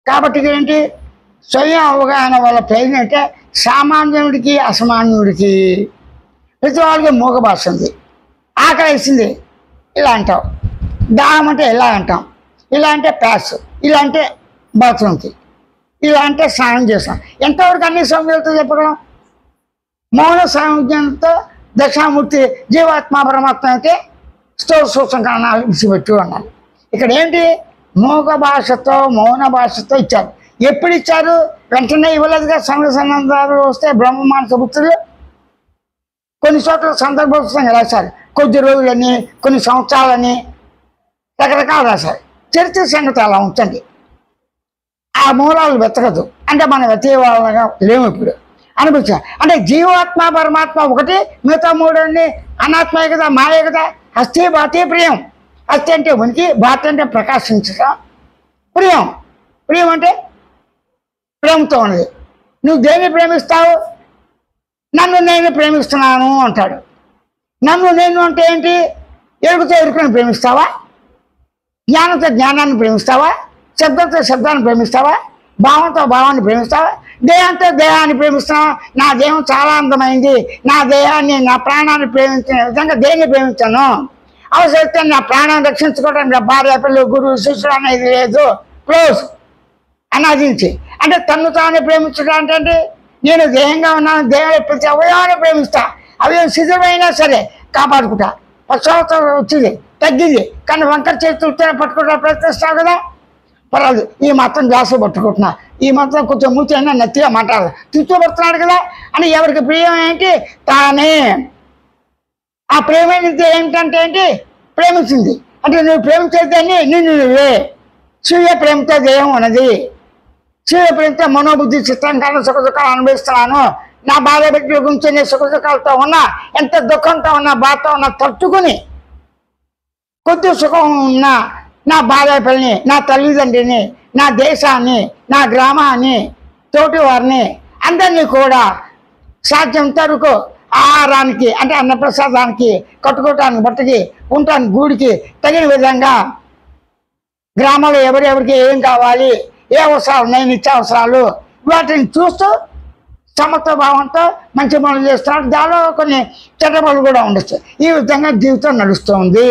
కాబట్టి ఏంటి స్వయం అవగాహన వల్ల ప్రయోజనం అంటే సామాన్యుడికి అసామాన్యుడికి ప్రతి వాళ్ళకి మూగ భాష ఉంది. ఆకలి వేసింది ఇలా అంటాం, దాహం అంటే ఇలా అంటాం, ఇలా అంటే ప్యాస్, ఇలా అంటే బాత్రూమ్కి, ఇలా అంటే స్నానం చేస్తాం. ఎంతవరకు అన్ని సంజ్ఞలతో చెప్పగలం? మౌన సంజ్ఞలతో దక్షామూర్తి జీవాత్మ పరమాత్మ అయితే స్థూల సూక్ష్మ కారణాలు విడిచిపెట్టు అన్నారు. ఇక్కడ ఏంటి మూగ భాషతో మౌన భాషతో ఇచ్చారు. ఎప్పుడు ఇచ్చారు? వెంటనే ఇవ్వలేదుగా. సంఘ సంబంధాలు వస్తే బ్రహ్మ మానస బుద్ధులు కొన్ని చోట్ల సందర్భోత్సవంగా రాశారు. కొద్ది రోజులని, కొన్ని సంవత్సరాలని రకరకాలు రాశారు. చరిత్ర సంగతి అలా ఉంచండి. ఆ మూలాలు వెతకదు అంటే మనం వెతేవాళ్ళగా లేము ఇప్పుడు అనిపించారు. అంటే జీవాత్మ పరమాత్మ ఒకటి, మిగతా మూడని అనాత్మే కదా, మాయే కదా. అస్థి భాతి ప్రియం. అస్థి అంటే ఉనికి, భాతి అంటే ప్రకాశించడం, ప్రియం ప్రియం అంటే ప్రేమతో ఉన్నది. నువ్వు దేన్ని ప్రేమిస్తావు? నన్ను నేను ప్రేమిస్తున్నాను అంటాడు. నన్ను నేను అంటే ఏంటి? ఎరుకుతో ఎరుకుని ప్రేమిస్తావా? జ్ఞానంతో జ్ఞానాన్ని ప్రేమిస్తావా? శబ్దంతో శబ్దాన్ని ప్రేమిస్తావా? భావంతో భావాన్ని ప్రేమిస్తావా? దేహంతో దేహాన్ని ప్రేమిస్తున్నావా? నా దేహం చాలా అందమైంది, నా దేహాన్ని నా ప్రాణాన్ని ప్రేమించిన విధంగా దేన్ని ప్రేమించాను. అవసరమైతే నా ప్రాణాన్ని రక్షించుకోవడానికి నా భార్య, పిల్లలు, గురువు, శిష్యుడు అనేది లేదు. క్లోజ్ అనాదించి అంటే తన్ను తానే ప్రేమించడం అంటే నేను దేహంగా ఉన్నాను, దేహంలో ప్రతి అవయవాన్ని ప్రేమిస్తా. అవయవం శిథిలమైనా సరే కాపాడుకుంటా. పశ్చాత్తాపం వచ్చింది, తగ్గింది, కానీ వంకర చేతులతో పట్టుకుంటా ప్రయత్నిస్తావు కదా. పర్వాలేదు, ఈ మాత్రం గ్లాసు పట్టుకుంటున్నా, ఈ మాత్రం కొంచెం మూతి అయినా నత్తిగా మాట్లాడాలి, తిట్టుపడుతున్నాడు కదా అని. ఎవరికి ప్రియం ఏంటి? తానే. ఆ ప్రేమైనది ఏంటంటే ఏంటి? ప్రేమించింది అంటే నువ్వు ప్రేమించేదాన్ని నిన్ను నువ్వే. స్వీయ ప్రేమతో దేహం ఉన్నది. స్వీయ ప్రేమతో మనోబుద్ధి చిత్తాంకాలను సుఖ దుఃఖాలు అనుభవిస్తున్నాను. నా బాధ బిడ్డల గురించి నేను సుఖ దుఃఖాలతో ఉన్నా, ఎంత దుఃఖంతో ఉన్నా, బాధతో ఉన్నా తట్టుకుని కొద్ది సుఖం ఉన్నా నా బాధపల్ని, నా తల్లిదండ్రిని, నా దేశాన్ని, నా గ్రామాన్ని, తోటి వారిని అందరినీ కూడా సాధ్యంత వరకు ఆహారానికి అంటే అన్నప్రసాదానికి, కట్టుకోవటానికి, బట్టకి, ఉండటానికి, గూడికి తగిన విధంగా గ్రామంలో ఎవరెవరికి ఏం కావాలి, ఏ అవసరాలు ఉన్నాయి, నిత్యావసరాలు, వాటిని చూస్తూ సమత్వ భావంతో మంచి పనులు చేస్తున్నాడు. దానిలో కొన్ని చెడ్డ పనులు కూడా ఉండొచ్చు. ఈ విధంగా జీవితం నడుస్తుంది.